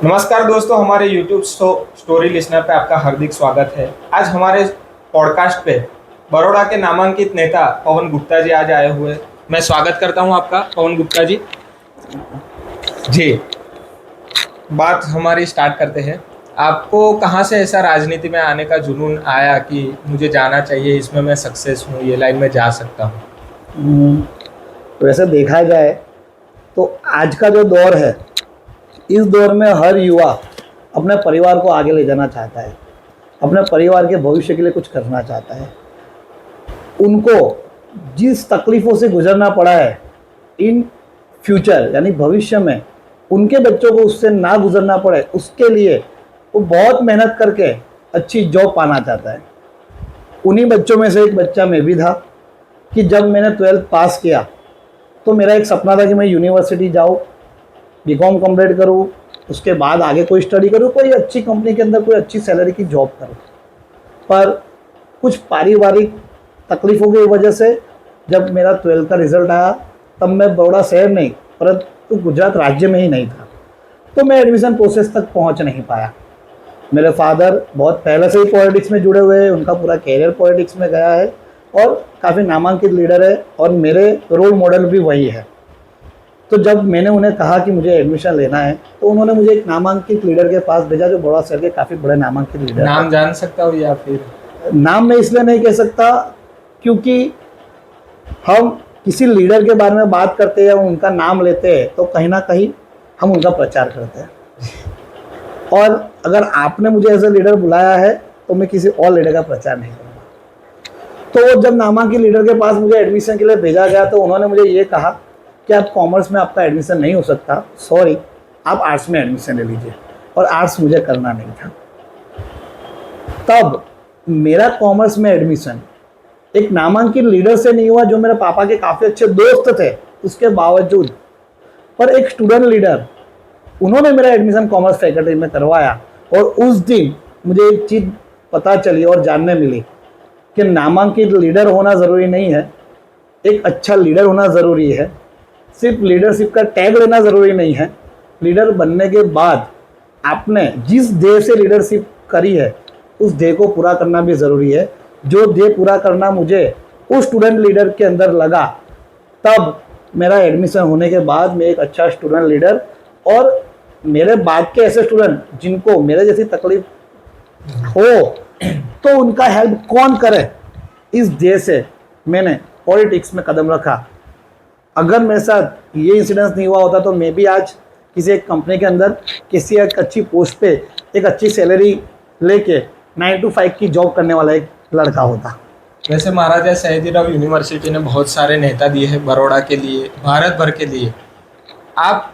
नमस्कार दोस्तों, हमारे YouTube स्टोरी लिसनर पे आपका हार्दिक स्वागत है। आज हमारे पॉडकास्ट पे बड़ौदा के नामांकित नेता पवन गुप्ता जी आज आए हुए। मैं स्वागत करता हूं आपका पवन गुप्ता जी। जी, बात हमारी स्टार्ट करते हैं। आपको कहां से ऐसा राजनीति में आने का जुनून आया कि मुझे जाना चाहिए, इसमें मैं सक्सेस हूं, ये लाइन में जा सकता हूं? वैसे देखा जाए तो आज का जो दौर है, इस दौर में हर युवा अपने परिवार को आगे ले जाना चाहता है, अपने परिवार के भविष्य के लिए कुछ करना चाहता है। उनको जिस तकलीफ़ों से गुजरना पड़ा है इन फ्यूचर यानी भविष्य में, उनके बच्चों को उससे ना गुजरना पड़े, उसके लिए वो बहुत मेहनत करके अच्छी जॉब पाना चाहता है। उन्हीं बच्चों में से एक बच्चा मैं भी था कि जब मैंने 12th पास किया तो मेरा एक सपना था कि मैं यूनिवर्सिटी जाऊँ, बीकॉम कंप्लीट करूँ, उसके बाद आगे कोई स्टडी करूँ, कोई अच्छी कंपनी के अंदर कोई अच्छी सैलरी की जॉब करूँ। पर कुछ पारिवारिक तकलीफ़ों की वजह से जब मेरा 12th का रिज़ल्ट आया तब मैं बड़ौदा शहर नहीं परंतु गुजरात राज्य में ही नहीं था, तो मैं एडमिशन प्रोसेस तक पहुंच नहीं पाया। मेरे फादर बहुत पहले से ही पॉलिटिक्स में जुड़े हुए हैं, उनका पूरा कैरियर पॉलिटिक्स में गया है और काफ़ी नामांकित लीडर है और मेरे रोल मॉडल भी वही है। तो जब मैंने उन्हें कहा कि मुझे एडमिशन लेना है तो उन्होंने मुझे एक नामांकित लीडर के पास भेजा जो बड़ौदा शहर के काफ़ी बड़े नामांकित लीडर। नाम जान सकता हूँ या फिर? नाम मैं इसलिए नहीं कह सकता क्योंकि हम किसी लीडर के बारे में बात करते हैं, उनका नाम लेते हैं तो कहीं ना कहीं हम उनका प्रचार करते हैं। और अगर आपने मुझे एज ए लीडर बुलाया है तो मैं किसी और लीडर का प्रचार नहीं करूँगा। तो जब नामांकित लीडर के पास मुझे एडमिशन के लिए भेजा गया तो उन्होंने मुझे ये कहा कि आप कॉमर्स में आपका एडमिशन नहीं हो सकता, सॉरी, आप आर्ट्स में एडमिशन ले लीजिए। और आर्ट्स मुझे करना नहीं था। तब मेरा कॉमर्स में एडमिशन एक नामांकित लीडर से नहीं हुआ जो मेरे पापा के काफ़ी अच्छे दोस्त थे, उसके बावजूद, पर एक स्टूडेंट लीडर, उन्होंने मेरा एडमिशन कॉमर्स फैकल्टी में करवाया। और उस दिन मुझे एक चीज़ पता चली और जानने मिली कि नामांकित लीडर होना ज़रूरी नहीं है, एक अच्छा लीडर होना ज़रूरी है। सिर्फ लीडरशिप का टैग लेना ज़रूरी नहीं है। लीडर बनने के बाद आपने जिस ध्येय से लीडरशिप करी है उस ध्येय को पूरा करना भी ज़रूरी है। जो ध्येय पूरा करना मुझे उस स्टूडेंट लीडर के अंदर लगा, तब मेरा एडमिशन होने के बाद मैं एक अच्छा स्टूडेंट लीडर और मेरे बाद के ऐसे स्टूडेंट जिनको मेरे जैसी तकलीफ हो तो उनका हेल्प कौन करे, इस ध्येय से मैंने पॉलिटिक्स में कदम रखा। अगर मेरे साथ ये इंसिडेंस नहीं हुआ होता तो मैं भी आज किसी एक कंपनी के अंदर किसी एक अच्छी पोस्ट पे एक अच्छी सैलरी लेके 9 to 5 की जॉब करने वाला एक लड़का होता। वैसे महाराजा सयाजीराव यूनिवर्सिटी ने बहुत सारे नेता दिए हैं बड़ौदा के लिए, भारत भर के लिए। आप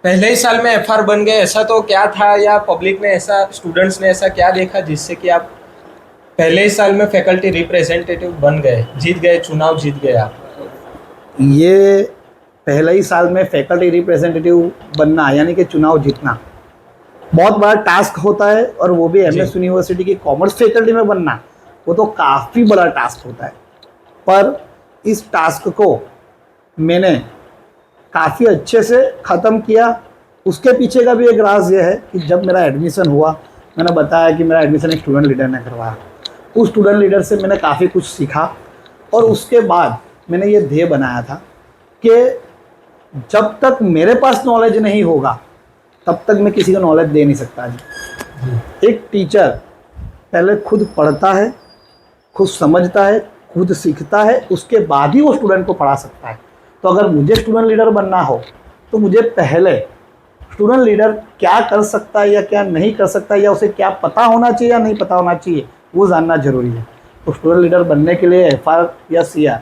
पहले ही साल में एफआर बन गए, ऐसा तो क्या था, या पब्लिक ने ऐसा, स्टूडेंट्स ने ऐसा क्या देखा जिससे कि आप पहले ही साल में फैकल्टी रिप्रेजेंटेटिव बन गए, जीत गए, चुनाव जीत गए आप? ये पहले ही साल में फैकल्टी रिप्रेजेंटेटिव बनना यानी कि चुनाव जीतना बहुत बड़ा टास्क होता है, और वो भी एमएस यूनिवर्सिटी की कॉमर्स फैकल्टी में बनना, वो तो काफ़ी बड़ा टास्क होता है। पर इस टास्क को मैंने काफ़ी अच्छे से ख़त्म किया। उसके पीछे का भी एक राज ये है कि जब मेरा एडमिशन हुआ, मैंने बताया कि मेरा एडमिशन एक स्टूडेंट लीडर ने करवाया। उस स्टूडेंट लीडर से मैंने काफ़ी कुछ सीखा और उसके बाद मैंने ये ध्येय बनाया था कि जब तक मेरे पास नॉलेज नहीं होगा तब तक मैं किसी को नॉलेज दे नहीं सकता जी। एक टीचर पहले खुद पढ़ता है, खुद समझता है, खुद सीखता है, उसके बाद ही वो स्टूडेंट को पढ़ा सकता है। तो अगर मुझे स्टूडेंट लीडर बनना हो तो मुझे पहले स्टूडेंट लीडर क्या कर सकता है या क्या नहीं कर सकता है, या उसे क्या पता होना चाहिए या नहीं पता होना चाहिए, वो जानना जरूरी है। तो स्टूडेंट लीडर बनने के लिए एफआर या सीआर,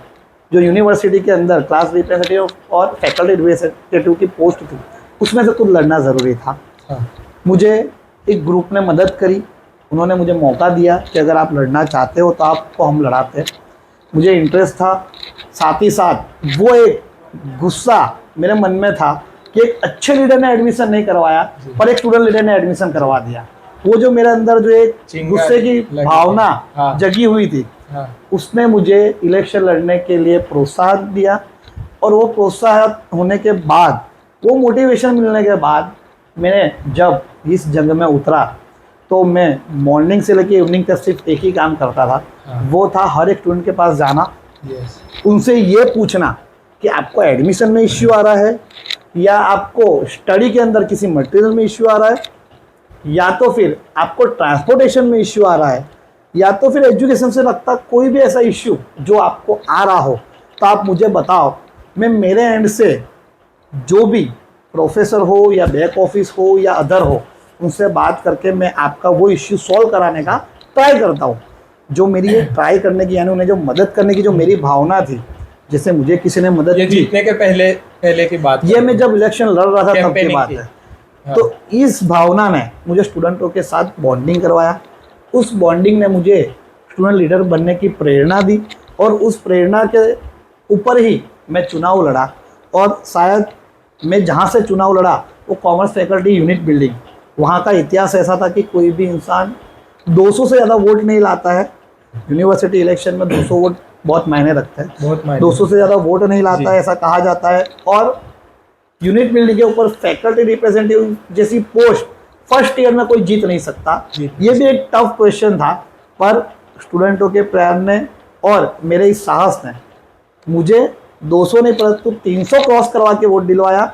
जो यूनिवर्सिटी के अंदर क्लास रिप्रेजेंटेटिव और फैकल्टी रिप्रेजेंटेटिव की पोस्ट थी, उसमें से कुछ लड़ना ज़रूरी था। मुझे एक ग्रुप ने मदद करी, उन्होंने मुझे मौका दिया कि अगर आप लड़ना चाहते हो तो आपको हम लड़ाते। मुझे इंटरेस्ट था, साथ ही साथ वो एक गुस्सा मेरे मन में था कि एक अच्छे लीडर ने एडमिशन नहीं करवाया पर एक स्टूडेंट लीडर ने एडमिशन करवा दिया। वो जो मेरे अंदर जो एक गुस्से की भावना जगी हुई थी, उसने मुझे इलेक्शन लड़ने के लिए प्रोत्साहन दिया। और वो प्रोत्साहन होने के बाद, वो मोटिवेशन मिलने के बाद मैंने जब इस जंग में उतरा तो मैं मॉर्निंग से लेकर इवनिंग तक सिर्फ एक ही काम करता था। हाँ। वो था हर एक स्टूडेंट के पास जाना, यस, उनसे ये पूछना कि आपको एडमिशन में इश्यू आ रहा है, या आपको स्टडी के अंदर किसी मटेरियल में इश्यू आ रहा है, या तो फिर आपको ट्रांसपोर्टेशन में इश्यू आ रहा है, या तो फिर एजुकेशन से लगता कोई भी ऐसा इश्यू जो आपको आ रहा हो तो आप मुझे बताओ। मैं मेरे एंड से जो भी प्रोफेसर हो या बैक ऑफिस हो या अदर हो, उनसे बात करके मैं आपका वो इश्यू सॉल्व कराने का ट्राई करता हूँ। जो मेरी ये ट्राई करने की, यानी उन्हें जो मदद करने की जो मेरी भावना थी, जैसे मुझे किसी ने मदद ये की, जीतने के पहले पहले की बात ये मैं जब इलेक्शन लड़ रहा था तब की कैंपेनिंग बात की। है। हाँ। तो इस भावना ने मुझे स्टूडेंटों के साथ बॉन्डिंग करवाया, उस बॉन्डिंग ने मुझे स्टूडेंट लीडर बनने की प्रेरणा दी, और उस प्रेरणा के ऊपर ही मैं चुनाव लड़ा। और शायद मैं जहाँ से चुनाव लड़ा वो कॉमर्स फैकल्टी यूनिट बिल्डिंग, वहाँ का इतिहास ऐसा था कि कोई भी इंसान 200 से ज़्यादा वोट नहीं लाता है। यूनिवर्सिटी इलेक्शन में 200 वोट बहुत मायने रखते हैं, बहुत मायने। 200 से ज़्यादा वोट नहीं लाता जी। है ऐसा कहा जाता है। और यूनिट बिल्डिंग के ऊपर फैकल्टी रिप्रेजेंटेटिव जैसी पोस्ट फर्स्ट ईयर में कोई जीत नहीं सकता। जी। ये भी एक टफ क्वेश्चन था, पर स्टूडेंटों के प्यार ने और मेरे इस साहस ने मुझे 200 नहीं परंतु 300 क्रॉस करवा के वोट दिलवाया,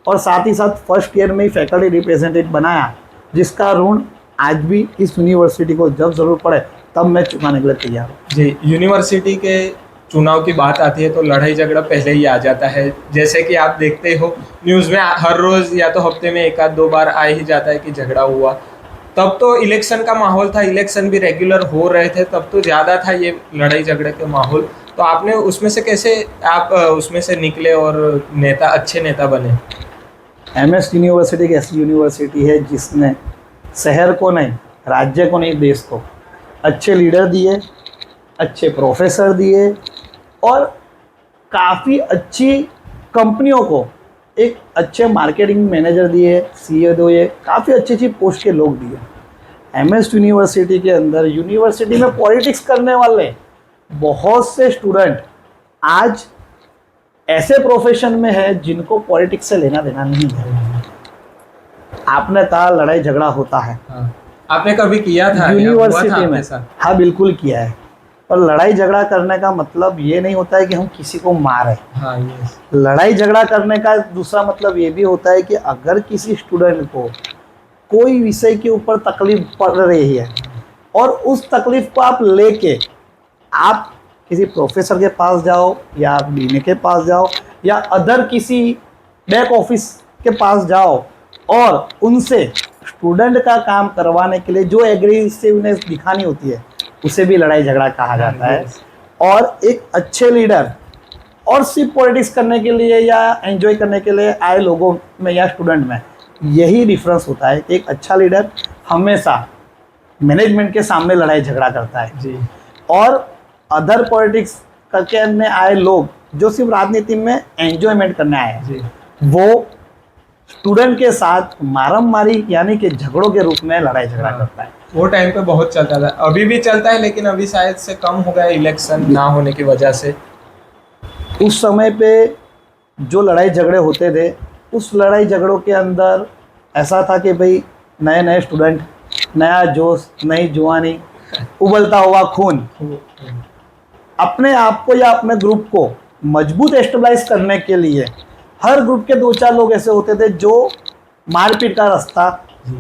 और साथ ही साथ फर्स्ट ईयर में ही फैकल्टी रिप्रेजेंटेटिव बनाया, जिसका ऋण आज भी इस यूनिवर्सिटी को जब ज़रूरत पड़े तब मैं चुकाने के लिए तैयार हूँ। जी, यूनिवर्सिटी के चुनाव की बात आती है तो लड़ाई झगड़ा पहले ही आ जाता है। जैसे कि आप देखते हो न्यूज़ में हर रोज़ या तो हफ्ते में एक आध दो बार आ ही जाता है कि झगड़ा हुआ। तब तो इलेक्शन का माहौल था, इलेक्शन भी रेगुलर हो रहे थे, तब तो ज़्यादा था ये लड़ाई झगड़े का माहौल। तो आपने उसमें से कैसे आप उसमें से निकले और नेता, अच्छे नेता बने? MS यूनिवर्सिटी एक ऐसी यूनिवर्सिटी है जिसने शहर को नहीं, राज्य को नहीं, देश को अच्छे लीडर दिए, अच्छे प्रोफेसर दिए, और काफ़ी अच्छी कंपनियों को एक अच्छे मार्केटिंग मैनेजर दिए, CEO दिए, काफ़ी अच्छी अच्छी पोस्ट के लोग दिए। MS यूनिवर्सिटी के अंदर यूनिवर्सिटी में पॉलिटिक्स करने वाले बहुत से स्टूडेंट आज ऐसे प्रोफेशन में है जिनको पॉलिटिक्स से लेना देना नहीं है। आपने कहा लड़ाई झगड़ा होता है, हाँ। आपने कभी किया था या हुआ था यूनिवर्सिटी आपके में? साथ? हाँ, बिल्कुल किया है। पर लड़ाई झगड़ा करने का मतलब ये नहीं होता है कि हम किसी को मारें। हाँ, यस। लड़ाई झगड़ा करने का दूसरा मतलब ये भी होता है कि अगर किसी स्टूडेंट को कोई विषय के ऊपर तकलीफ पड़ रही है और उस तकलीफ को आप लेके आप किसी प्रोफेसर के पास जाओ, या आप डीन के पास जाओ, या अदर किसी बैक ऑफिस के पास जाओ, और उनसे स्टूडेंट का काम करवाने के लिए जो एग्रेसिवनेस दिखानी होती है उसे भी लड़ाई झगड़ा कहा जाता है। और एक अच्छे लीडर और सिर्फ पॉलिटिक्स करने के लिए या एंजॉय करने के लिए आए लोगों में या स्टूडेंट में यही डिफरेंस होता है। एक अच्छा लीडर हमेशा मैनेजमेंट के सामने लड़ाई झगड़ा करता है, जी। और अदर पॉलिटिक्स करके में आए लोग जो सिर्फ राजनीति में एंजॉयमेंट करने आए हैं, जी। वो स्टूडेंट के साथ मारामारी यानी कि झगड़ों के रूप में लड़ाई झगड़ा हाँ। करता है। वो टाइम पे बहुत चलता था, अभी भी चलता है, लेकिन अभी शायद से कम हो गया इलेक्शन ना होने की वजह से। उस समय पे जो लड़ाई झगड़े होते थे, उस लड़ाई झगड़ों के अंदर ऐसा था कि भाई नए नए स्टूडेंट, नया जोश, नई जुआनी, उबलता हुआ खून, अपने आप को या अपने ग्रुप को मजबूत एस्टेब्लाइज करने के लिए हर ग्रुप के 2-4 लोग ऐसे होते थे जो मारपीट का रास्ता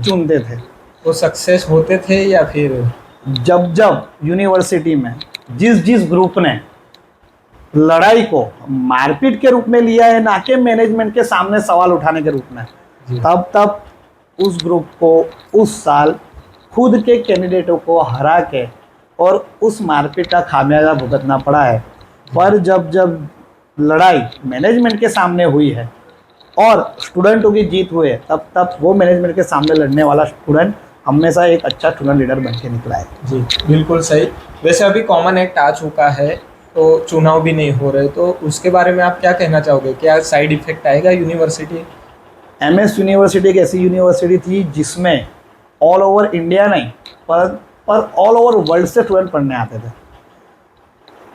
चुनते थे। वो सक्सेस होते थे या फिर? जब जब यूनिवर्सिटी में जिस जिस ग्रुप ने लड़ाई को मारपीट के रूप में लिया है, ना कि मैनेजमेंट के सामने सवाल उठाने के रूप में, तब तब उस ग्रुप को उस साल खुद के कैंडिडेटों को हरा के और उस मारपीट का खामियाजा भुगतना पड़ा है। पर जब जब लड़ाई मैनेजमेंट के सामने हुई है और स्टूडेंटों की जीत हुई है, तब तब वो मैनेजमेंट के सामने लड़ने वाला स्टूडेंट हमेशा एक अच्छा स्टूडेंट लीडर बन के निकला है। जी, बिल्कुल सही। वैसे अभी कॉमन एक्ट आ चुका है तो चुनाव भी नहीं हो रहे, तो उसके बारे में आप क्या कहना चाहोगे? क्या साइड इफेक्ट आएगा यूनिवर्सिटी? MS यूनिवर्सिटी एक ऐसी यूनिवर्सिटी थी जिसमें ऑल ओवर इंडिया नहीं पर ऑल ओवर वर्ल्ड से स्टूडेंट पढ़ने आते थे।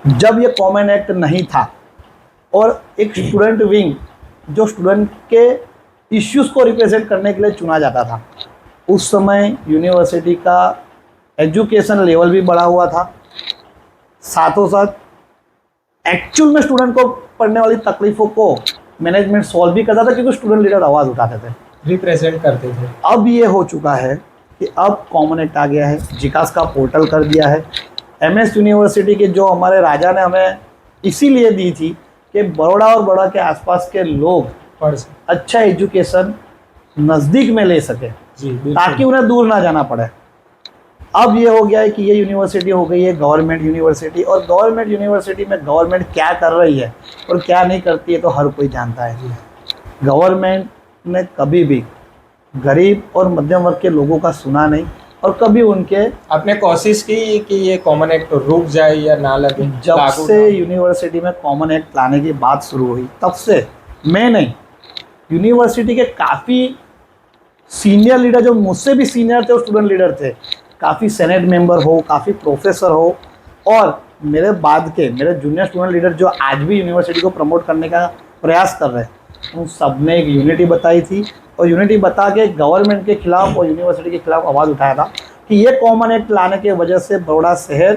जब ये कॉमन एक्ट नहीं था और एक स्टूडेंट विंग जो स्टूडेंट के इश्यूज़ को रिप्रेजेंट करने के लिए चुना जाता था। उस समय यूनिवर्सिटी का एजुकेशन लेवल भी बढ़ा हुआ था, साथों साथ एक्चुअल में स्टूडेंट को पढ़ने वाली तकलीफ़ों को मैनेजमेंट सॉल्व भी करता था, क्योंकि स्टूडेंट लीडर आवाज़ उठाते थे, रिप्रेजेंट करते थे। अब ये हो चुका है कि अब कॉमन एक्ट आ गया है, जिकास का पोर्टल कर दिया है। एमएस यूनिवर्सिटी के जो हमारे राजा ने हमें इसीलिए दी थी कि बड़ौदा और बड़ौदा के आसपास के लोग पढ़ सकते। अच्छा एजुकेशन नज़दीक में ले सके, जी, बिल्कुल। ताकि उन्हें दूर ना जाना पड़े। अब ये हो गया है कि ये यूनिवर्सिटी हो गई है गवर्नमेंट यूनिवर्सिटी, और गवर्नमेंट यूनिवर्सिटी में गवर्नमेंट क्या कर रही है और क्या नहीं करती है तो हर कोई जानता है। गवर्नमेंट ने कभी भी गरीब और मध्यम वर्ग के लोगों का सुना नहीं, और कभी उनके आपने कोशिश की कि ये कॉमन एक्ट रुक जाए या ना लगे? जब लागू से ना हो। यूनिवर्सिटी में कॉमन एक्ट लाने की बात शुरू हुई, तब से मैं नहीं, यूनिवर्सिटी के काफ़ी सीनियर लीडर जो मुझसे भी सीनियर थे और स्टूडेंट लीडर थे, काफ़ी सेनेट मेंबर हो, काफ़ी प्रोफेसर हो, और मेरे बाद के मेरे जूनियर स्टूडेंट लीडर जो आज भी यूनिवर्सिटी को प्रमोट करने का प्रयास कर रहे हैं, उन सब ने एक यूनिटी बताई थी, और यूनिटी बता के गवर्नमेंट के खिलाफ और यूनिवर्सिटी के खिलाफ आवाज़ उठाया था कि ये कॉमन एक्ट लाने की वजह से बड़ौदा शहर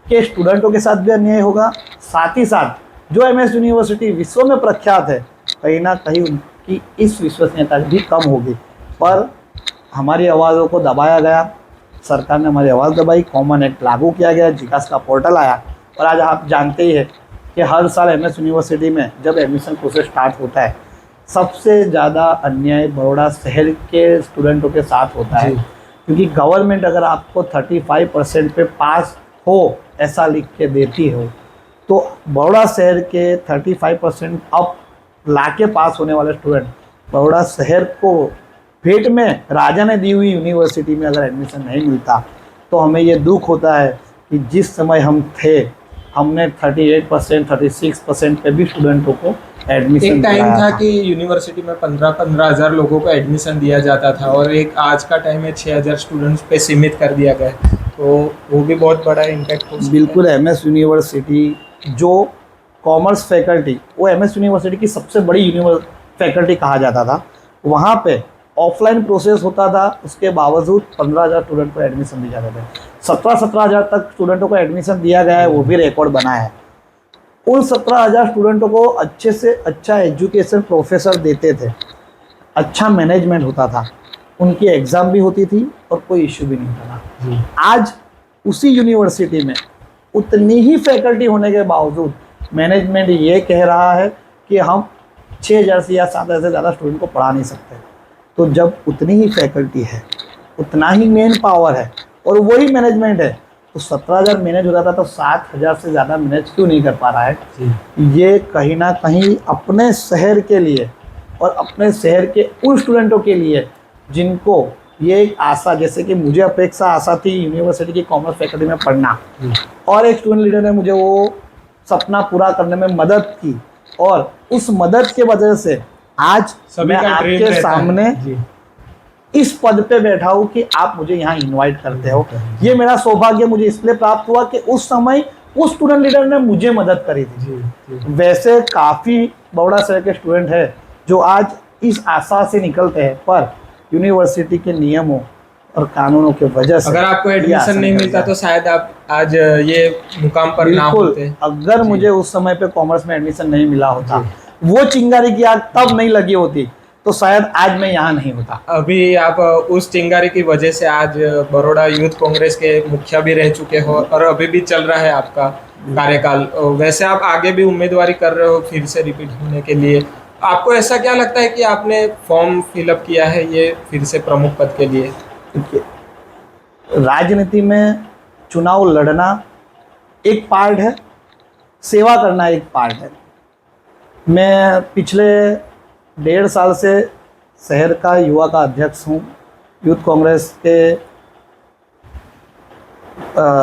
के स्टूडेंटों के साथ भी अन्याय होगा, साथ ही साथ जो एमएस यूनिवर्सिटी विश्व में प्रख्यात है, कहीं ना कहीं उनकी इस विश्वसनीयता भी कम होगी। पर हमारी आवाज़ों को दबाया गया, सरकार ने हमारी आवाज़ दबाई, कॉमन एक्ट लागू किया गया, जिकास का पोर्टल आया, और आज आप जानते ही है कि हर साल एमएस यूनिवर्सिटी में जब एडमिशन प्रोसेस स्टार्ट होता है, सबसे ज़्यादा अन्याय बड़ौदा शहर के स्टूडेंटों के साथ होता है, क्योंकि गवर्नमेंट अगर आपको 35% पे पास हो ऐसा लिख के देती हो, तो बड़ौदा शहर के 35% अब ला के पास होने वाले स्टूडेंट बड़ौदा शहर को भेंट में राजा ने दी हुई यूनिवर्सिटी में अगर एडमिशन नहीं मिलता, तो हमें ये दुख होता है कि जिस समय हम थे, हमने 38%, 36% पे भी स्टूडेंटों को एडमिशन एक टाइम दिलाया था कि यूनिवर्सिटी में 15-15 हज़ार लोगों को एडमिशन दिया जाता था, और एक आज का टाइम है 6,000 स्टूडेंट्स पे सीमित कर दिया गया है, तो वो भी बहुत बड़ा इम्पैक्ट हो सकता है। बिल्कुल। एमएस यूनिवर्सिटी जो कॉमर्स फैकल्टी, वो एमएस यूनिवर्सिटी की सबसे बड़ी फैकल्टी कहा जाता था। वहाँ पे ऑफलाइन प्रोसेस होता था, उसके बावजूद 15,000 स्टूडेंट को एडमिशन दिए जाते थे। 17,000 तक स्टूडेंटों को एडमिशन दिया गया है, वो भी रिकॉर्ड बना है। उन 17,000 स्टूडेंटों को अच्छे से अच्छा एजुकेशन प्रोफेसर देते थे, अच्छा मैनेजमेंट होता था, उनकी एग्ज़ाम भी होती थी और कोई इश्यू भी नहीं होता था। आज उसी यूनिवर्सिटी में उतनी ही फैकल्टी होने के बावजूद मैनेजमेंट ये कह रहा है कि हम 6,000 से या 7,000 से ज़्यादा स्टूडेंट को पढ़ा नहीं सकते। तो जब उतनी ही फैकल्टी है, उतना ही मेन पावर है और वही मैनेजमेंट है, तो 17,000 मैनेज होता था, तो 7,000 से ज़्यादा मैनेज क्यों नहीं कर पा रहा है? ये कहीं ना कहीं अपने शहर के लिए और अपने शहर के उन स्टूडेंटों के लिए जिनको ये एक आशा, जैसे कि मुझे अपेक्षा आशा थी यूनिवर्सिटी की कॉमर्स फैकल्टी में पढ़ना, और एक स्टूडेंट लीडर ने मुझे वो सपना पूरा करने में मदद की, और उस मदद के वजह से आज मैं आपके सामने इस पद पे बैठा हूँ कि आप मुझे यहाँ इनवाइट करते हो। ये मेरा सौभाग्य मुझे इसलिए प्राप्त हुआ कि उस समय उस स्टूडेंट लीडर ने मुझे मदद करी थी। वैसे काफ़ी बड़ौदा शहर के स्टूडेंट है जो आज इस आशा से निकलते हैं, पर यूनिवर्सिटी के नियमों और कानूनों के वजह से अगर आपको एडमिशन नहीं मिलता तो शायद आप आज ये मुकाम पर ना होते। अगर मुझे उस समय पे कॉमर्स में एडमिशन नहीं मिला होता, वो चिंगारी की आग तब नहीं लगी होती, तो शायद आज मैं यहाँ नहीं होता। अभी आप उस चिंगारी की वजह से आज बड़ौदा यूथ कांग्रेस के मुखिया भी रह चुके हो और अभी भी चल रहा है आपका कार्यकाल। वैसे आप आगे भी उम्मीदवारी कर रहे हो फिर से रिपीट होने के लिए। आपको ऐसा क्या लगता है कि आपने फॉर्म फिलअप किया है ये फिर से प्रमुख पद के लिए? राजनीति में चुनाव लड़ना एक पार्ट है, सेवा करना एक पार्ट है। मैं पिछले 1.5 साल से शहर का युवा का अध्यक्ष हूँ। यूथ कांग्रेस के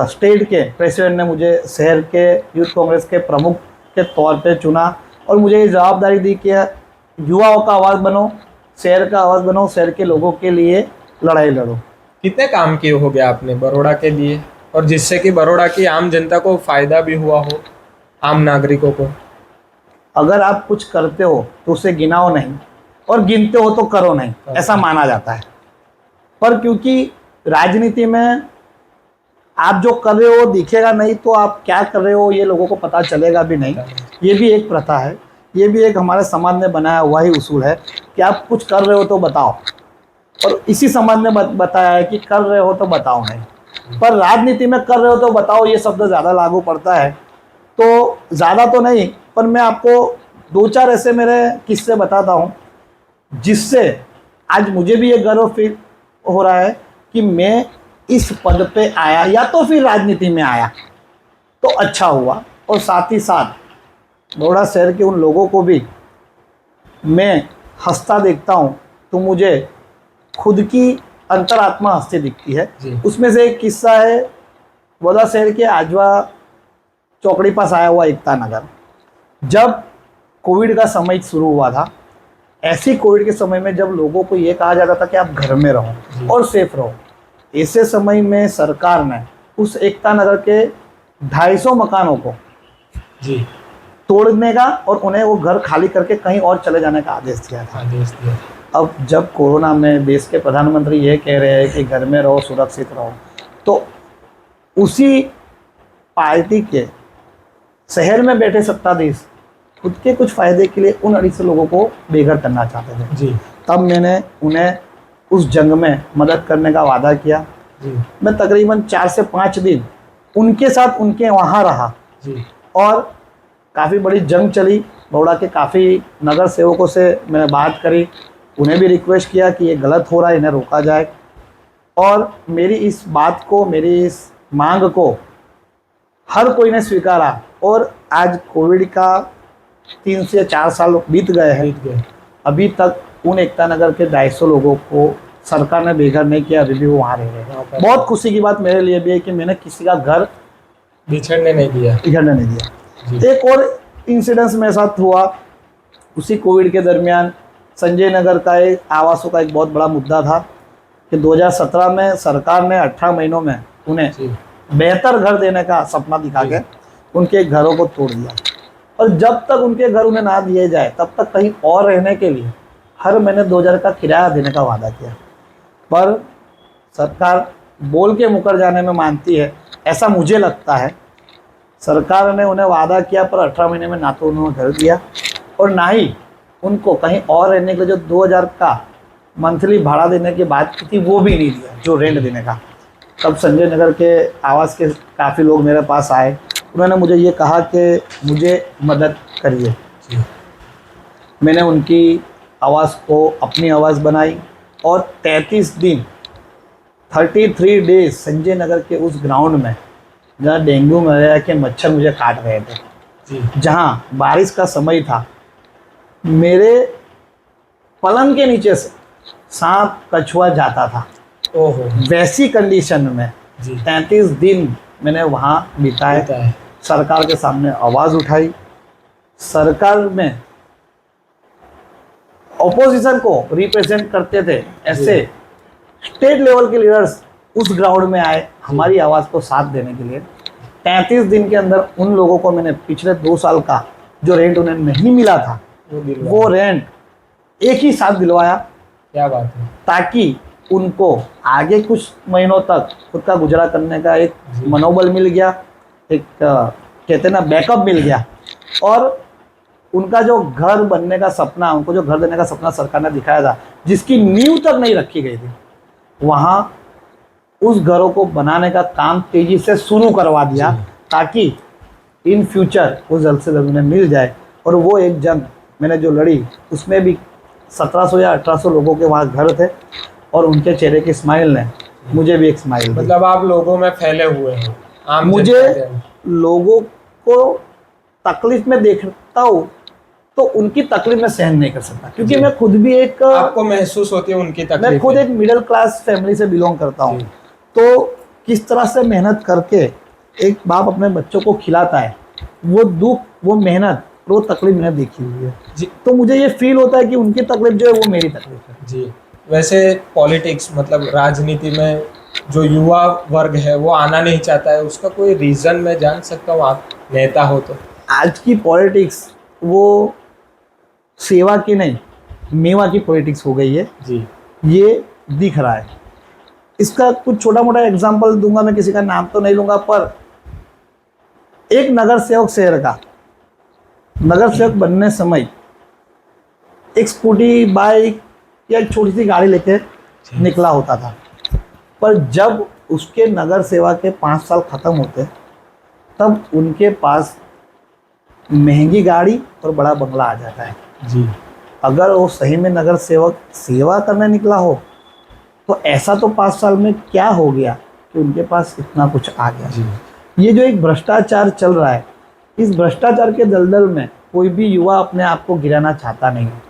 स्टेट के प्रेसिडेंट ने मुझे शहर के यूथ कांग्रेस के प्रमुख के तौर पे चुना और मुझे ये जवाबदारी दी कि युवाओं का आवाज़ बनो, शहर का आवाज़ बनो, शहर के लोगों के लिए लड़ाई लड़ो। कितने काम किए हो गया आपने बड़ौदा के लिए और जिससे कि बड़ौदा की आम जनता को फ़ायदा भी हुआ हो, आम नागरिकों को? अगर आप कुछ करते हो तो उसे गिनाओ नहीं, और गिनते हो तो करो नहीं, ऐसा माना जाता है। पर क्योंकि राजनीति में आप जो कर रहे हो दिखेगा नहीं, तो आप क्या कर रहे हो ये लोगों को पता चलेगा भी नहीं। ये भी एक प्रथा है, ये भी एक हमारे समाज ने बनाया हुआ ही उसूल है कि आप कुछ कर रहे हो तो बताओ, और इसी समाज ने बताया है कि कर रहे हो तो बताओ नहीं। पर राजनीति में कर रहे हो तो बताओ ये शब्द ज़्यादा लागू पड़ता है। तो ज़्यादा तो नहीं, पर मैं आपको 2-4 ऐसे मेरे किस्से बताता हूँ जिससे आज मुझे भी ये गर्व फील हो रहा है कि मैं इस पद पे आया या तो फिर राजनीति में आया तो अच्छा हुआ। और साथ ही साथ बड़ौदा शहर के उन लोगों को भी मैं हंसता देखता हूँ तो मुझे खुद की अंतरात्मा हंसती दिखती है। उसमें से एक किस्सा है, बड़ौदा शहर के आजवा चौकड़ी पास आया हुआ एकता नगर, जब कोविड का समय शुरू हुआ था, ऐसी कोविड के समय में जब लोगों को ये कहा जाता था कि आप घर में रहो और सेफ रहो, ऐसे समय में सरकार ने उस एकता नगर के 250 मकानों को तोड़ने का और उन्हें वो घर खाली करके कहीं और चले जाने का आदेश दिया था। अब जब कोरोना में देश के प्रधानमंत्री ये कह रहे हैं कि घर में रहो, सुरक्षित रहो, तो उसी पार्टी के शहर में बैठे सत्ताधीश खुद के कुछ फायदे के लिए उन 250 लोगों को बेघर करना चाहते थे। तब मैंने उन्हें उस जंग में मदद करने का वादा किया। मैं तकरीबन 4 से 5 दिन उनके साथ उनके वहाँ रहा और काफ़ी बड़ी जंग चली। बड़ौदा के काफ़ी नगर सेवकों से मैंने बात करी, उन्हें भी रिक्वेस्ट किया कि ये गलत हो रहा है, इन्हें रोका जाए। और मेरी इस बात को, मेरी इस मांग को हर कोई ने स्वीकारा और आज कोविड का 3 से 4 साल बीत गए हैं, अभी तक उन एकता नगर के 250 लोगों को सरकार ने बेघर नहीं किया, अभी भी वो वहाँ रह रहे हैं। बहुत खुशी की बात मेरे लिए भी है कि मैंने किसी का घर बिछड़ने नहीं दिया। एक और इंसिडेंस मेरे साथ हुआ, उसी कोविड के दरमियान संजय नगर का एक आवासों का एक बहुत बड़ा मुद्दा था कि 2017 में सरकार ने 18 महीनों में उन्हें बेहतर घर देने का सपना दिखा के उनके घरों को तोड़ दिया। और जब तक उनके घर उन्हें ना दिए जाए तब तक कहीं और रहने के लिए हर महीने 2000 का किराया देने का वादा किया। पर सरकार बोल के मुकर जाने में मानती है, ऐसा मुझे लगता है। सरकार ने उन्हें वादा किया पर 18 महीने में ना तो उन्होंने घर दिया और ना ही उनको कहीं और रहने के लिए जो 2000 का मंथली भाड़ा देने की बात की थी वो भी नहीं दिया, जो रेंट देने का। तब संजय नगर के आवास के काफ़ी लोग मेरे पास आए, उन्होंने मुझे ये कहा कि मुझे मदद करिए। मैंने उनकी आवाज़ को अपनी आवाज़ बनाई और 33 दिन 33 डेज संजय नगर के उस ग्राउंड में जहाँ डेंगू मलेरिया के मच्छर मुझे काट रहे थे, जहाँ बारिश का समय था, मेरे पलंग के नीचे से सांप कछुआ जाता था। ओहो, वैसी कंडीशन में 33 दिन मैंने वहाँ बिताए। सरकार के सामने आवाज़ उठाई। सरकार में ऑपोजिशन को रिप्रेजेंट करते थे ऐसे स्टेट लेवल के लीडर्स उस ग्राउंड में आए हमारी आवाज़ को साथ देने के लिए। 33 दिन के अंदर उन लोगों को मैंने पिछले 2 साल का जो रेंट उन्हें नहीं मिला था वो रेंट एक ही साथ दिलवाया। क्या बात है। ताकि उनको आगे कुछ महीनों तक खुद का गुजारा करने का एक मनोबल मिल गया, एक कहते ना बैकअप मिल गया। और उनका जो घर बनने का सपना, उनको जो घर देने का सपना सरकार ने दिखाया था, जिसकी नींव तक नहीं रखी गई थी, वहाँ उस घरों को बनाने का काम तेजी से शुरू करवा दिया ताकि इन फ्यूचर वो जल्द से जल्द उन्हें मिल जाए। और वो एक जंग मैंने जो लड़ी उसमें भी 1700 या 1800 लोगों के वहाँ घर थे और उनके चेहरे की स्माइल ने मुझे भी एक स्माइल दी। मतलब आप लोगों में फैले हुए हैं। मुझे लोगों को तकलीफ में देखता हूँ तो उनकी तकलीफ में सहन नहीं कर सकता, क्योंकि मैं खुद भी एक, आपको महसूस होती है उनकी तकलीफ। मैं खुद एक मिडिल क्लास फैमिली से बिलोंग करता हूँ। तो किस तरह से मेहनत करके एक बाप अपने बच्चों को खिलाता है, वो दुख, वो मेहनत, वो तकलीफ मैंने देखी हुई है जी। तो मुझे ये फील होता है कि उनकी तकलीफ जो है वो मेरी तकलीफ है जी। वैसे पॉलिटिक्स मतलब राजनीति में जो युवा वर्ग है वो आना नहीं चाहता है, उसका कोई रीज़न मैं जान सकता हूँ? आप नेता हो तो। आज की पॉलिटिक्स वो सेवा की नहीं, मेवा की पॉलिटिक्स हो गई है, जी ये दिख रहा है। इसका कुछ छोटा मोटा एग्जाम्पल दूंगा, मैं किसी का नाम तो नहीं लूंगा, पर एक नगर सेवक शहर का नगर सेवक बनने समय एक स्कूटी, बाइक या एक छोटी सी गाड़ी लेके निकला होता था, पर जब उसके नगर सेवा के 5 साल खत्म होते तब उनके पास महंगी गाड़ी और बड़ा बंगला आ जाता है। जी अगर वो सही में नगर सेवक सेवा करने निकला हो तो ऐसा तो 5 साल में क्या हो गया कि उनके पास इतना कुछ आ गया। जी ये जो एक भ्रष्टाचार चल रहा है, इस भ्रष्टाचार के दलदल में कोई भी युवा अपने आप को गिराना चाहता नहीं है।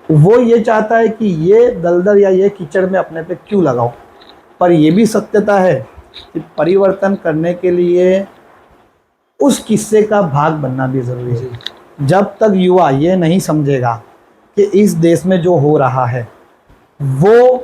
वो ये चाहता है कि ये दलदल या ये कीचड़ में अपने पे क्यों लगाओ। पर ये भी सत्यता है कि परिवर्तन करने के लिए उस किस्से का भाग बनना भी ज़रूरी है। जब तक युवा ये नहीं समझेगा कि इस देश में जो हो रहा है वो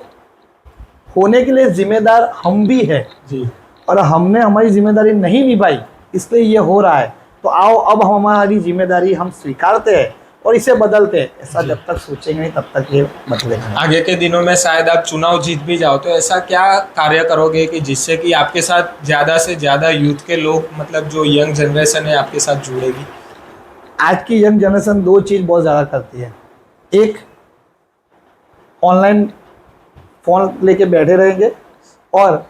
होने के लिए जिम्मेदार हम भी है, जी और हमने हमारी जिम्मेदारी नहीं निभाई इसलिए ये हो रहा है, तो आओ अब हमारी जिम्मेदारी हम स्वीकारते हैं और इसे बदलते हैं। ऐसा जब तक सोचेंगे नहीं तब तक ये बदलेगा नहीं। आगे के दिनों में शायद आप चुनाव जीत भी जाओ तो ऐसा क्या कार्य करोगे कि जिससे कि आपके साथ ज़्यादा से ज़्यादा यूथ के लोग, मतलब जो यंग जनरेशन है, आपके साथ जुड़ेगी? आज की यंग जनरेशन 2 चीज़ बहुत ज़्यादा करती है। एक, ऑनलाइन फ़ोन लेके बैठे रहेंगे और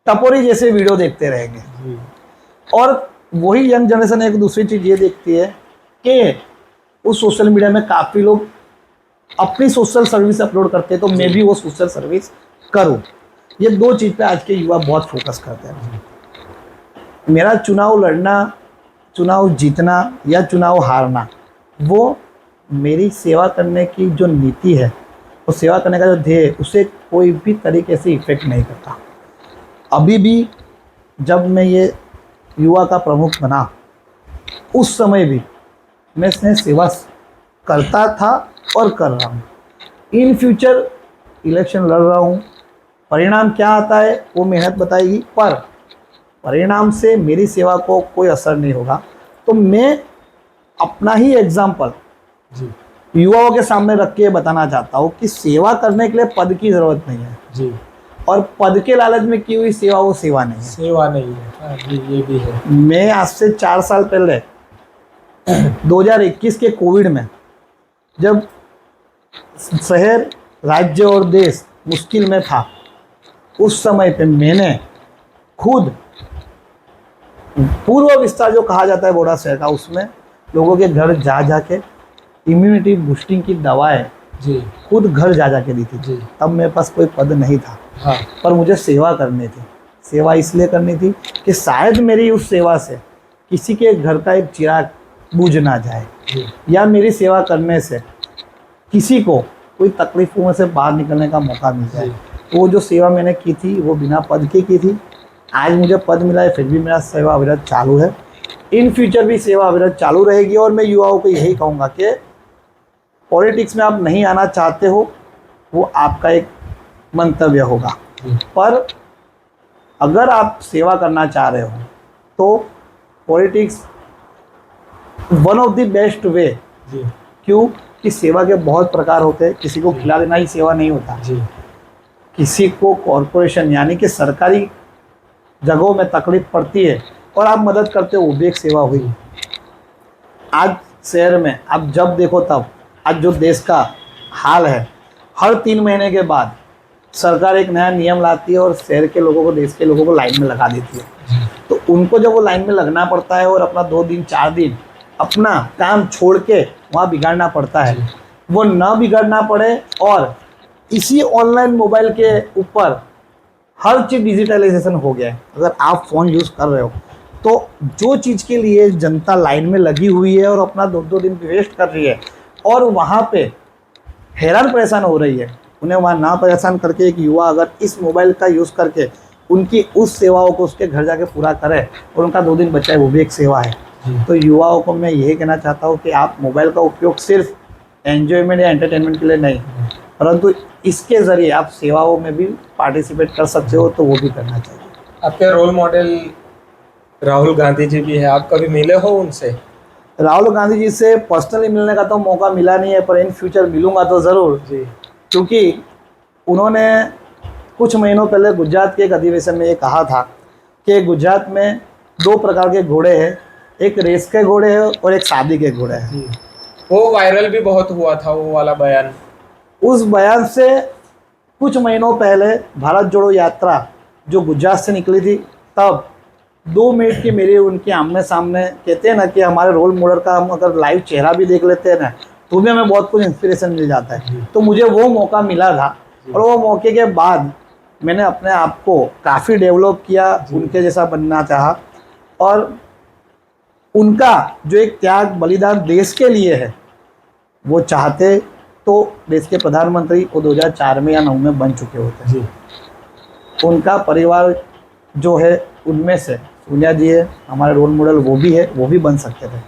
टपोरी जैसे वीडियो देखते रहेंगे। और वही यंग जनरेशन एक दूसरी चीज़ ये देखती है कि उस सोशल मीडिया में काफ़ी लोग अपनी सोशल सर्विस अपलोड करते हैं, तो मैं भी वो सोशल सर्विस करूं। ये 2 चीज़ पे आज के युवा बहुत फोकस करते हैं। मेरा चुनाव लड़ना, चुनाव जीतना या चुनाव हारना, वो मेरी सेवा करने की जो नीति है, वो सेवा करने का जो ध्येय है, उसे कोई भी तरीके से इफेक्ट नहीं करता। अभी भी जब मैं ये युवा का प्रमुख बना, उस समय भी मैं इसमें सेवा करता था और कर रहा हूँ। इन फ्यूचर इलेक्शन लड़ रहा हूँ, परिणाम क्या आता है वो मेहनत बताएगी, पर परिणाम से मेरी सेवा को कोई असर नहीं होगा। तो मैं अपना ही एग्जाम्पल युवाओं के सामने रख के बताना चाहता हूँ कि सेवा करने के लिए पद की ज़रूरत नहीं है जी, और पद के लालच में की हुई सेवा वो सेवा नहीं है। सेवा नहीं है। हाँ जी, ये भी है। मैं आज से 4 साल पहले 2021 के कोविड में, जब शहर, राज्य और देश मुश्किल में था, उस समय पे मैंने खुद पूर्व विस्तार जो कहा जाता है बड़ा शहर का, उसमें लोगों के घर जा जा के इम्यूनिटी बूस्टिंग की दवाएं जी खुद घर जा जा के दी थी। जी तब मेरे पास कोई पद नहीं था, हाँ पर मुझे सेवा करनी थी। सेवा इसलिए करनी थी कि शायद मेरी उस सेवा से किसी के घर का एक चिराग बुझ ना जाए, जी या मेरी सेवा करने से किसी को कोई तकलीफों में से बाहर निकलने का मौका मिल जाए। वो जो सेवा मैंने की थी वो बिना पद की थी। आज मुझे पद मिला है, फिर भी मेरा सेवा अविरत चालू है। इन फ्यूचर भी सेवा अविरत चालू रहेगी। और मैं युवाओं को यही कहूँगा कि पॉलिटिक्स में आप नहीं आना चाहते हो, वो आपका एक मंतव्य होगा, पर अगर आप सेवा करना चाह रहे हो तो politics one of the best way. जी क्यों कि सेवा के बहुत प्रकार होते हैं। किसी को खिला देना ही सेवा नहीं होता। जी किसी को कॉरपोरेशन यानी कि सरकारी जगहों में तकलीफ पड़ती है और आप मदद करते हो, वो भी एक सेवा हुई। आज शहर में आप जब देखो तब, आज जो देश का हाल है, हर 3 महीने के बाद सरकार एक नया नियम लाती है और शहर के लोगों को, देश के लोगों को लाइन में लगा देती है। तो उनको जब वो लाइन में लगना पड़ता है और अपना 2 दिन 4 दिन अपना काम छोड़ के वहाँ बिगाड़ना पड़ता है, वो ना बिगाड़ना पड़े। और इसी ऑनलाइन मोबाइल के ऊपर हर चीज़ डिजिटलाइजेशन हो गया है। अगर आप फ़ोन यूज़ कर रहे हो तो जो चीज़ के लिए जनता लाइन में लगी हुई है और अपना 2-2 दिन वेस्ट कर रही है और वहाँ पे हैरान परेशान हो रही है, उन्हें वहाँ ना परेशान करके एक युवा अगर इस मोबाइल का यूज़ करके उनकी उस सेवाओं को उसके घर जाके पूरा करे और उनका 2 दिन बचाए, वो भी एक सेवा है। तो युवाओं को मैं यही कहना चाहता हूँ कि आप मोबाइल का उपयोग सिर्फ एन्जॉयमेंट या एंटरटेनमेंट के लिए नहीं, परंतु इसके ज़रिए आप सेवाओं में भी पार्टिसिपेट कर सकते हो, तो वो भी करना चाहिए। आपके रोल मॉडल राहुल गांधी जी भी है, आप कभी मिले हो उनसे? राहुल गांधी जी से पर्सनली मिलने का तो मौका मिला नहीं है, पर इन फ्यूचर मिलूंगा तो ज़रूर जी क्योंकि उन्होंने कुछ महीनों पहले गुजरात के एक अधिवेशन में ये कहा था कि गुजरात में 2 प्रकार के घोड़े हैं, एक रेस के घोड़े हैं और एक शादी के घोड़े हैं। जी, वो वायरल भी बहुत हुआ था वो वाला बयान। उस बयान से कुछ महीनों पहले भारत जोड़ो यात्रा जो गुजरात से निकली थी, तब 2 मिनट की मेरी उनके आमने सामने, कहते हैं ना कि हमारे रोल मॉडल का हम अगर लाइव चेहरा भी देख लेते हैं ना तो भी हमें बहुत कुछ इंस्पिरेशन मिल जाता है। तो मुझे वो मौका मिला था और वो मौके के बाद मैंने अपने आप को काफ़ी डेवलप किया, उनके जैसा बनना चाहा। और उनका जो एक त्याग बलिदान देश के लिए है, वो चाहते तो देश के प्रधानमंत्री वो 2004 में या 9 में बन चुके होते हैं। उनका परिवार जो है उनमें से सोनिया जी है हमारे रोल मॉडल, वो भी है, वो भी बन सकते थे,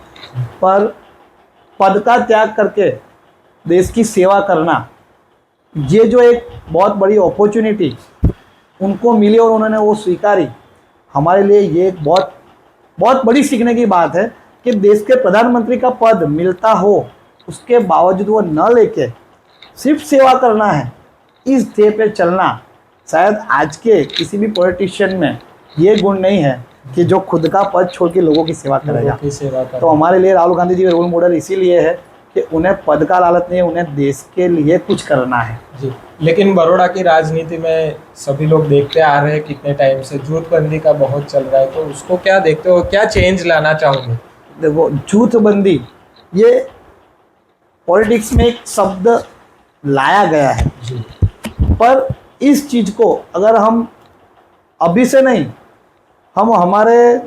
पर पद का त्याग करके देश की सेवा करना, ये जो एक बहुत बड़ी अपॉर्चुनिटी उनको मिली और उन्होंने वो स्वीकारी, हमारे लिए ये एक बहुत बहुत बड़ी सीखने की बात है कि देश के प्रधानमंत्री का पद मिलता हो, उसके बावजूद वो न लेके सिर्फ सेवा करना है, इस ध्येय पे चलना। शायद आज के किसी भी पॉलिटिशियन में ये गुण नहीं है कि जो खुद का पद छोड़ के लोगों की सेवा करेगा। तो हमारे लिए राहुल गांधी जी रोल मॉडल इसीलिए है कि उन्हें पद का लालच नहीं है, उन्हें देश के लिए कुछ करना है। जी, लेकिन बड़ौदा की राजनीति में सभी लोग देखते आ रहे हैं कितने टाइम से, जूथबंदी का बहुत चल रहा है, तो उसको क्या देखते हो, क्या चेंज लाना चाहोगे? देखो, जूथबंदी ये पॉलिटिक्स में एक शब्द लाया गया है, पर इस चीज़ को अगर हम अभी से नहीं, हम हमारे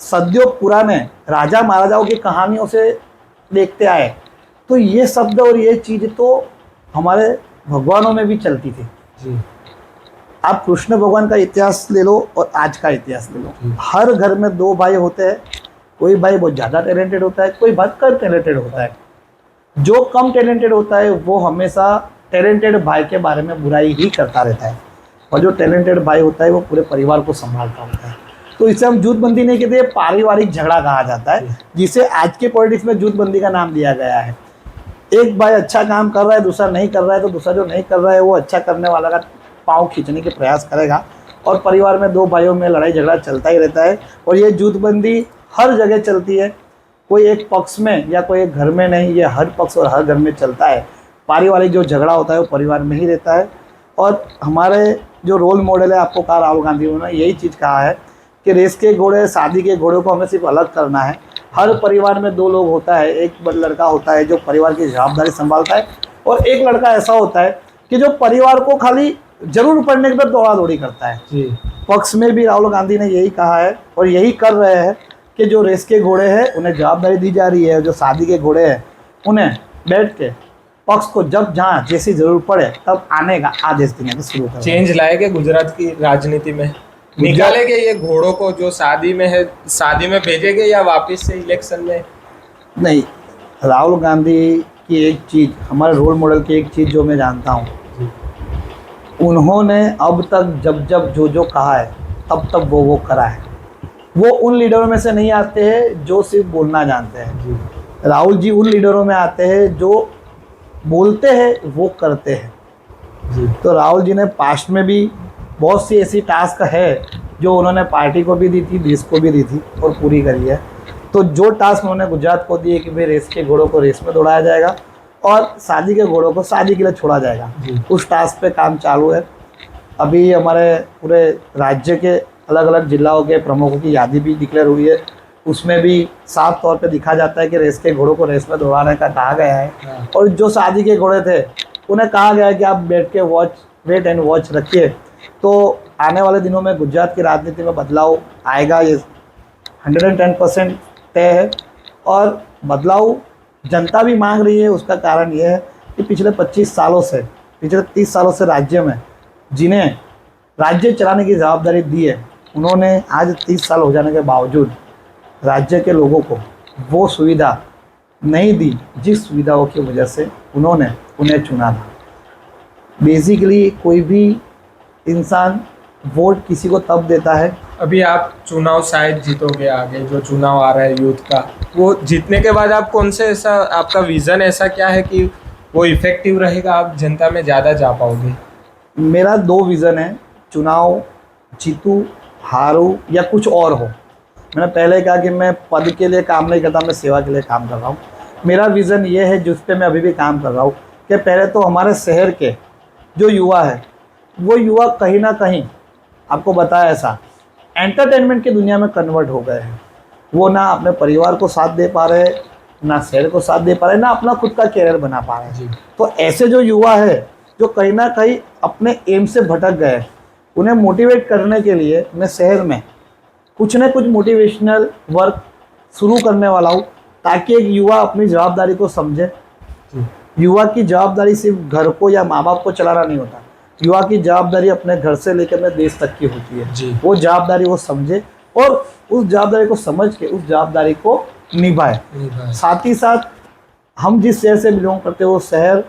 सदियों पुराने राजा महाराजाओं की कहानियों से देखते आए, तो ये शब्द और ये चीज़ तो हमारे भगवानों में भी चलती थी। जी, आप कृष्ण भगवान का इतिहास ले लो और आज का इतिहास ले लो, हर घर में 2 भाई होते हैं, कोई भाई बहुत ज़्यादा टैलेंटेड होता है, कोई बहुत कम टैलेंटेड होता है। जो कम टैलेंटेड होता है वो हमेशा टैलेंटेड भाई के बारे में बुराई ही करता रहता है, और जो टैलेंटेड भाई होता है वो पूरे परिवार को संभालता होता है। तो इसे हम जूथबंदी नहीं कहते, पारिवारिक झगड़ा कहा जाता है, जिसे आज के पॉलिटिक्स में जूथबंदी का नाम दिया गया है। एक भाई अच्छा काम कर रहा है, दूसरा नहीं कर रहा है, तो दूसरा जो नहीं कर रहा है वो अच्छा करने वाला का पाँव खींचने के प्रयास करेगा, और परिवार में 2 भाइयों में लड़ाई झगड़ा चलता ही रहता है। और ये जूथबंदी हर जगह चलती है, कोई एक पक्ष में या कोई एक घर में नहीं, ये हर पक्ष और हर घर में चलता है। पारिवारिक जो झगड़ा होता है वो परिवार में ही रहता है। और हमारे जो रोल मॉडल है, आपको कहा राहुल गांधी, उन्होंने यही चीज़ कहा है कि रेस के घोड़े शादी के घोड़ों को हमें सिर्फ अलग करना है। हर परिवार में 2 लोग होता है, एक लड़का होता है जो परिवार की जवाबदारी संभालता है, और एक लड़का ऐसा होता है कि जो परिवार को खाली जरूर पड़ने के बाद दौड़ा दौड़ी करता है। जी, पक्ष में भी राहुल गांधी ने यही कहा है और यही कर रहे हैं कि जो रेस के घोड़े हैं उन्हें जवाबदारी दी जा रही है, जो शादी के घोड़े हैं उन्हें बैठ के पक्ष को जब जहाँ जैसी जरूरत पड़े तब आने का आदेश देने का शुरू करें। चेंज लाएंगे गुजरात की राजनीति में, निकालेंगे ये घोड़ों को जो शादी में है, शादी में भेजेंगे या वापस से इलेक्शन में? नहीं, राहुल गांधी की एक चीज़, हमारे रोल मॉडल की एक चीज़ जो मैं जानता हूँ, उन्होंने अब तक जब जब जो जो कहा है तब तब वो करा है। वो उन लीडरों में से नहीं आते हैं जो सिर्फ बोलना जानते हैं। राहुल जी उन लीडरों में आते हैं जो बोलते हैं वो करते हैं। तो राहुल जी ने पास्ट में भी बहुत सी ऐसी टास्क है जो उन्होंने पार्टी को भी दी थी, देश को भी दी थी और पूरी करी है। तो जो टास्क उन्होंने गुजरात को दिए कि भाई रेस के घोड़ों को रेस में दौड़ाया जाएगा और शादी के घोड़ों को शादी के लिए छोड़ा जाएगा, उस टास्क पे काम चालू है। अभी हमारे पूरे राज्य के अलग अलग जिलाओं के प्रमुखों की यादी भी डिक्लेयर हुई है, उसमें भी साफ तौर पे दिखा जाता है कि रेस के घोड़ों को रेस में दौड़ाने का कहा गया है। और जो शादी के घोड़े थे उन्हें कहा गया है कि आप बैठ के वेट एंड वॉच रखिए। तो आने वाले दिनों में गुजरात की राजनीति में बदलाव आएगा, ये 110% तय है। और बदलाव जनता भी मांग रही है। उसका कारण ये है कि पिछले 25 सालों से, पिछले 30 सालों से राज्य में जिन्हें राज्य चलाने की जवाबदारी दी है, उन्होंने आज 30 साल हो जाने के बावजूद राज्य के लोगों को वो सुविधा नहीं दी जिस सुविधाओं की वजह से उन्होंने उन्हें चुना था। बेसिकली कोई भी इंसान वोट किसी को तब देता है। अभी आप चुनाव शायद जीतोगे, आगे जो चुनाव आ रहा है यूथ का, वो जीतने के बाद आप कौन से, ऐसा आपका विजन ऐसा क्या है कि वो इफेक्टिव रहेगा, आप जनता में ज़्यादा जा पाओगे? मेरा 2 विज़न है, चुनाव जीतूँ, हारूँ या कुछ और हो। मैंने पहले कहा कि मैं पद के लिए काम नहीं करता, मैं सेवा के लिए काम कर रहा हूँ। मेरा विज़न ये है, जिस पे मैं अभी भी काम कर रहा हूँ, कि पहले तो हमारे शहर के जो युवा है, वो युवा कहीं ना कहीं, आपको बताया ऐसा, एंटरटेनमेंट की दुनिया में कन्वर्ट हो गए हैं। वो ना अपने परिवार को साथ दे पा रहे, ना शहर को साथ दे पा रहे, ना अपना खुद का कैरियर बना पा रहे जी। हैं। तो ऐसे जो युवा है, जो कहीं ना कहीं अपने एम से भटक गए, उन्हें मोटिवेट करने के लिए मैं शहर में कुछ न कुछ मोटिवेशनल वर्क शुरू करने वाला हूँ, ताकि एक युवा अपनी जवाबदारी को समझे। युवा की जवाबदारी सिर्फ घर को या माँ बाप को चलाना नहीं होता, युवा की जवाबदारी अपने घर से लेकर अपने देश तक की होती है। जी। वो जवाबदारी वो समझे और उस जवाबदारी को समझ के उस जवाबदारी को निभाए। साथ ही साथ हम जिस शहर से बिलोंग करते हैं, वो शहर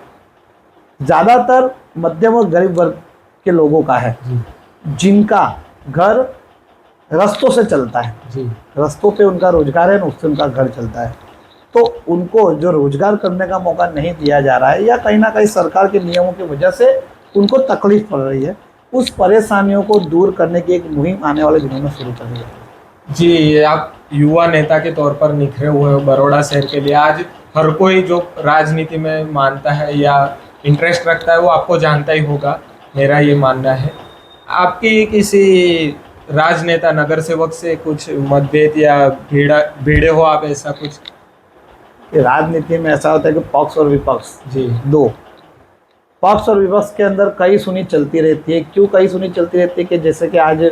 ज़्यादातर मध्यम और गरीब वर्ग के लोगों का है, जिनका घर रास्तों से चलता है। जी। रास्तों पे उनका रोजगार है, उससे उनका घर चलता है। तो उनको जो रोजगार करने का मौका नहीं दिया जा रहा है, या कहीं ना कहीं सरकार के नियमों की वजह से उनको तकलीफ पड़ रही है, उस परेशानियों को दूर करने की एक मुहिम आने वाले दिनों में शुरू कर दी है। जी, आप युवा नेता के तौर पर निखरे हुए हो बड़ौदा शहर के लिए। आज हर कोई जो राजनीति में मानता है या इंटरेस्ट रखता है, वो आपको जानता ही होगा, मेरा ये मानना है। आपकी किसी राजनेता, नगर सेवक से कुछ मतभेद या भिड़े हो आप, ऐसा कुछ? कि राजनीति में ऐसा होता है कि पक्ष और विपक्ष, जी। 2 पक्ष और विपक्ष के अंदर कई सुनी चलती रहती है। क्यों कई सुनी चलती रहती है? कि जैसे कि आज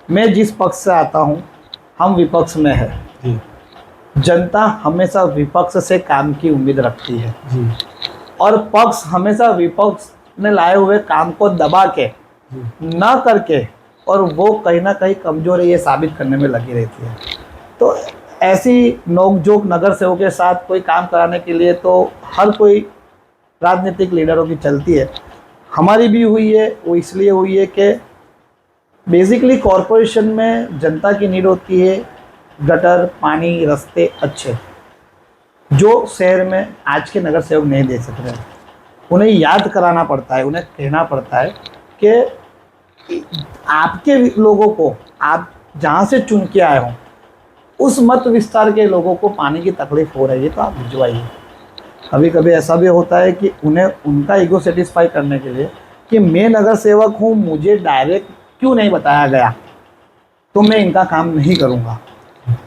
मैं जिस पक्ष से आता हूँ, हम विपक्ष में है। जी। जनता हमेशा विपक्ष से काम की उम्मीद रखती है, जी। और पक्ष हमेशा विपक्ष ने लाए हुए काम को दबा के ना करके, और वो कहीं ना कहीं कमजोर है ये साबित करने में लगी रहती है। तो ऐसी नोकझोंक नगर सेवकों के साथ कोई काम कराने के लिए तो हर कोई राजनीतिक लीडरों की चलती है। हमारी भी हुई है। वो इसलिए हुई है कि बेसिकली कॉरपोरेशन में जनता की नीड होती है गटर, पानी, रास्ते अच्छे, जो शहर में आज के नगर सेवक नहीं दे सक रहे। उन्हें याद कराना पड़ता है, उन्हें कहना पड़ता है कि आपके लोगों को, आप जहाँ से चुन के आए हों, उस मत विस्तार के लोगों को पानी की तकलीफ हो रही है, तो आप भिजवाइए। कभी कभी ऐसा भी होता है कि उन्हें उनका ईगो सेटिस्फाई करने के लिए कि मैं नगर सेवक हूँ, मुझे डायरेक्ट क्यों नहीं बताया गया, तो मैं इनका काम नहीं करूँगा।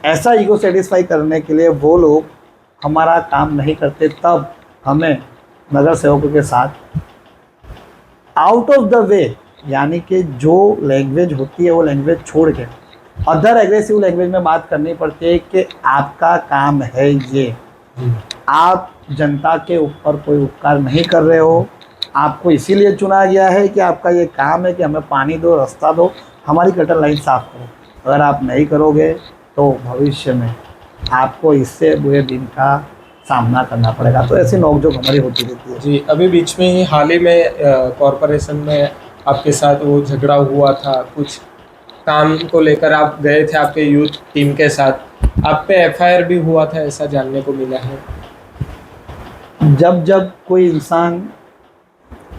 ऐसा ईगो सेटिस्फाई करने के लिए वो लोग हमारा काम नहीं करते। तब हमें नगर सेवकों के साथ आउट ऑफ द वे, यानी कि जो लैंग्वेज होती है वो लैंग्वेज छोड़ के अदर एग्रेसिव लैंग्वेज में बात करनी पड़ती है कि आपका काम है ये, आप जनता के ऊपर कोई उपकार नहीं कर रहे हो, आपको इसीलिए चुना गया है कि आपका ये काम है कि हमें पानी दो, रास्ता दो, हमारी गटर लाइन साफ करो। अगर आप नहीं करोगे तो भविष्य में आपको इससे बुरे दिन का सामना करना पड़ेगा। तो ऐसी नोकझोंक हमारी होती रहती है। जी, अभी बीच में ही हाल ही में कॉरपोरेशन में आपके साथ वो झगड़ा हुआ था, कुछ काम को लेकर आप गए थे आपके यूथ टीम के साथ, आप पे एफआईआर भी हुआ था, ऐसा जानने को मिला है। जब जब कोई इंसान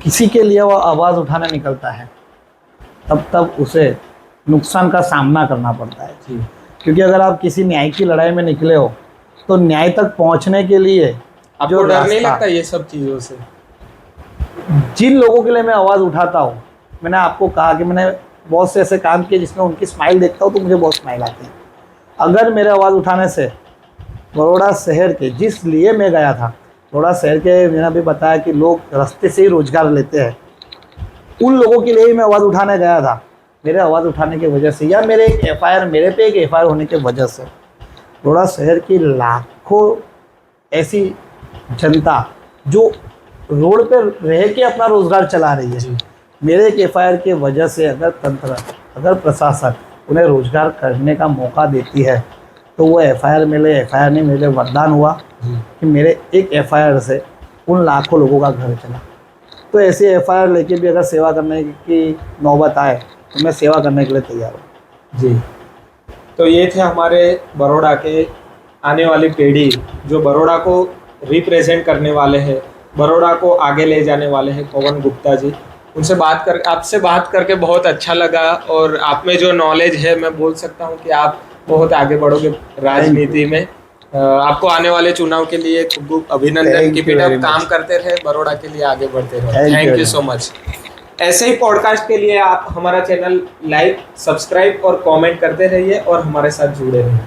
किसी के लिए वो आवाज़ उठाने निकलता है, तब तब उसे नुकसान का सामना करना पड़ता है। जी। क्योंकि अगर आप किसी न्याय की लड़ाई में निकले हो, तो न्याय तक पहुंचने के लिए आपको डर नहीं लगता ये सब चीज़ों से? जिन लोगों के लिए मैं आवाज़ उठाता हूँ, मैंने आपको कहा कि मैंने बहुत से ऐसे काम किए जिसमें उनकी स्माइल देखता हूँ तो मुझे बहुत स्माइल आती है। अगर मेरे आवाज़ उठाने से बड़ौदा शहर के, जिस लिए मैं गया था, बड़ौदा शहर के, मैंने अभी बताया कि लोग रास्ते से ही रोजगार लेते हैं, उन लोगों के लिए ही मैं आवाज़ उठाने गया था। मेरे आवाज़ उठाने की वजह से, या मेरे एक एफआईआर, मेरे पे एक एफआईआर होने की वजह से बड़ौदा शहर की लाखों ऐसी जनता जो रोड पर रह के अपना रोजगार चला रही है, मेरे एक एफआईआर की वजह से अगर तंत्र, अगर प्रशासन उन्हें रोजगार करने का मौका देती है, तो वो एफआईआर मिले, एफआईआर नहीं मिले, वरदान हुआ कि मेरे एक एफआईआर से उन लाखों लोगों का घर चला। तो ऐसी एफआईआर लेके भी अगर सेवा करने की नौबत आए तो मैं सेवा करने के लिए तैयार हूँ। जी, तो ये थे हमारे बड़ौदा के आने वाली पीढ़ी जो बड़ौदा को रिप्रेजेंट करने वाले हैं, बड़ौदा को आगे ले जाने वाले हैं, पवन गुप्ता जी। उनसे बात कर आपसे बात करके बहुत अच्छा लगा, और आप में जो नॉलेज है मैं बोल सकता हूँ कि आप बहुत आगे बढ़ोगे राजनीति में। आपको आने वाले चुनाव के लिए खूब खूब अभिनंदन। Thank keep you it very up, much. काम करते रहे, बड़ौदा के लिए आगे बढ़ते रहे। Thank you thank you very so much. ऐसे ही पॉडकास्ट के लिए आप हमारा चैनल लाइक, सब्सक्राइब और कमेंट करते रहिए और हमारे साथ जुड़े रहिए।